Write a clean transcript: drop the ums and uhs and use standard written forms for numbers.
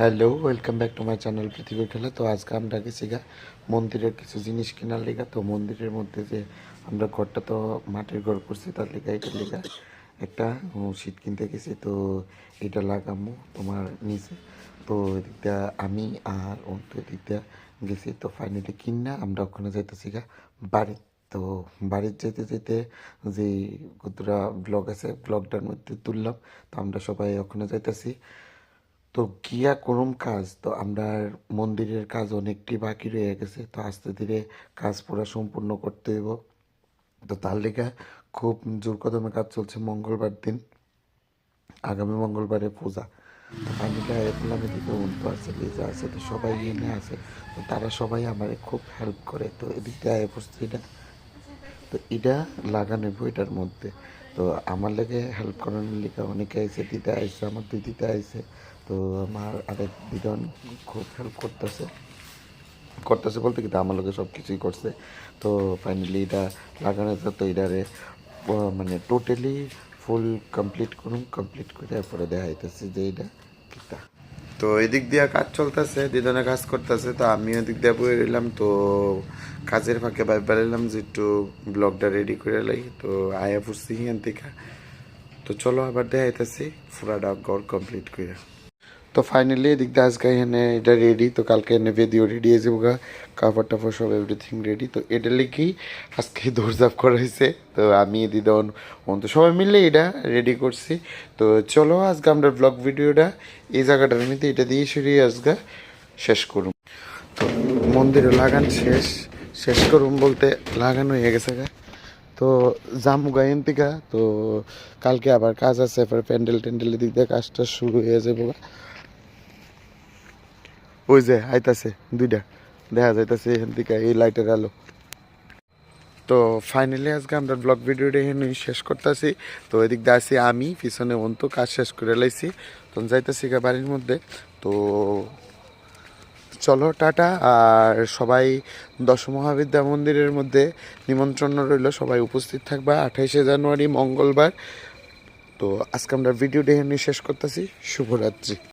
Hello, welcome back to my channel পৃথিবীর খেলা। তো আজকে আমরা গেছি গা মন্দিরের কিছু জিনিস কেনার লিগা। তো মন্দিরের মধ্যে যে আমরা ঘরটা তো মাটির ঘর করছি, তার লিগা এটার লিগা একটা শীত কিনতে গেছি। তো এটা লাগামো তোমার নিচে। তো এদিকটা আমি আর অন্তু এদিকটা গেছি। তো ফাইনালি কিনা আমরা ওখানে যাইতেছি গা বাড়ি। তো বাড়ির যেতে যেতে যে কতটা ব্লগ আছে ব্লগটার মধ্যে তুললাম। তো আমরা সবাই ওখানে যাইতেছি। তো গিয়া করুম কাজ। তো আমরা মন্দিরের কাজ অনেকটি বাকি রয়ে গেছে। তো আস্তে ধীরে কাজ পুরা সম্পূর্ণ করতে হইব। তো তার লেগে খুব জোর কদমে কাজ চলছে। মঙ্গলবার দিন, আগামী মঙ্গলবারে পূজা। তো ফাইনালি বললাম এদিকে উল্টো আছে, লিজা আছে, তো সবাই এনে আছে। তো তারা সবাই আমার খুব হেল্প করে। তো এদিক দিয়ে আয় পড়ছে এটা। তো এটা লাগানো এটার মধ্যে। তো আমার লেগে হেল্প করানোর লেগে অনেকে আইসে, দিদা আইসে, আমার দুই দিদা আইসে। তো আমার আরেক দিদন খুব হেল্প করতেছে। করতেছে বলতে কিন্তু আমার লোকে সব কিছুই করছে। তো ফাইনালি এটা লাগানো যেত। তো এটারে মানে টোটালি ফুল কমপ্লিট করুন, কমপ্লিট করে তারপরে দেখা যাইতেছে যে এটা কিতা। তো এদিক দিয়ে কাজ চলতেছে, দিদনে কাজ করতেছে। তো আমিও এদিক দিয়ে বয়ে রইলাম। তো কাজের ফাঁকে ভাববার এলাম যে একটু ব্লগটা রেডি করে লাই। তো আয়া পড়ছি হিয়ান থেকে। তো চলো আবার দেখা যাইতেছি পুরাটা ঘর কমপ্লিট করে। তো ফাইনালি এদিক দিয়ে আজকে এখানে এটা রেডি। তো কালকে এনে ভিডিও রেডি হয়ে যাবো গা, কাপড় টাপড় সব এভরিথিং রেডি। তো এটা লিখেই আজকে দৌড়ঝাপ করা হয়েছে। তো আমি দিদন তো সবাই মিলে এটা রেডি করছি। তো চলো আজকে আমরা ব্লগ ভিডিওটা এই জায়গাটার মধ্যে এটা দিয়ে সরিয়ে আজকে শেষ করুন। তো মন্দিরে লাগান শেষ শেষ করুন বলতে লাগানো হয়ে গেছে গা। তো জামু গাইন থেকে। তো কালকে আবার কাজ আছে, এরপরে প্যান্ডেল ট্যান্ডেলের দিক দিয়ে কাজটা শুরু হয়ে যাবো গা। ওই যে আইতাছে দুইটা, দেখা যাইতাছে এখান থেকে এই লাইটের আলো। তো ফাইনালি আজকে আমরা ব্লগ ভিডিওটা এখানে শেষ করতেছি। তো এদিক দিয়ে আছি আমি, পিছনে অন্ত কাজ শেষ করে লাইছি। তখন যাইতেছি গা বাড়ির মধ্যে। তো চলো টাটা। আর সবাই দশমহাবিদ্যা মন্দিরের মধ্যে নিমন্ত্রণ রইল, সবাই উপস্থিত থাকবা 28শে জানুয়ারি মঙ্গলবার। তো আজকে আমরা ভিডিওটা এখানে শেষ করতেছি। শুভরাত্রি।